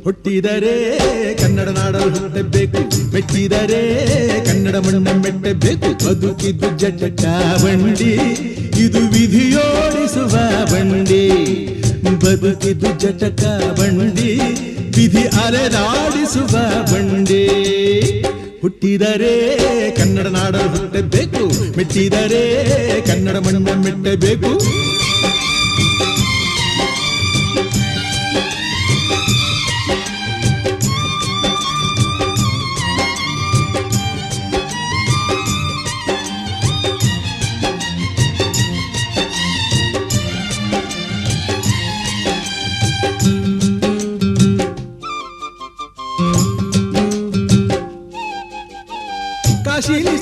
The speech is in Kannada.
ಹುಟ್ಟಿದರೆ ಕನ್ನಡ ನಾಡಲು ಹುಟ್ಟಬೇಕು, ಮೆಟ್ಟಿದರೆ ಕನ್ನಡ ಮಣ್ಣ ಮೆಟ್ಟಬೇಕು. ಬದುಕಿದ್ದು ಜಟಕ ಬಂಡಿ, ಇದು ವಿಧಿಯೋಡಿಸುವ ಬಂಡಿ. ಬದುಕಿದ್ದು ಜಟಕ ಬಂಡಿ, ವಿಧಿ ಅಲೆದಾಡಿಸುವ ಬಂಡಿ. ಹುಟ್ಟಿದರೆ ಕನ್ನಡ ನಾಡಲು ಹುಟ್ಟಬೇಕು, ಮೆಟ್ಟಿದರೆ ಕನ್ನಡ ಮಣ್ಣ ಮೆಟ್ಟಬೇಕು. ಕಾಶಿಲಿ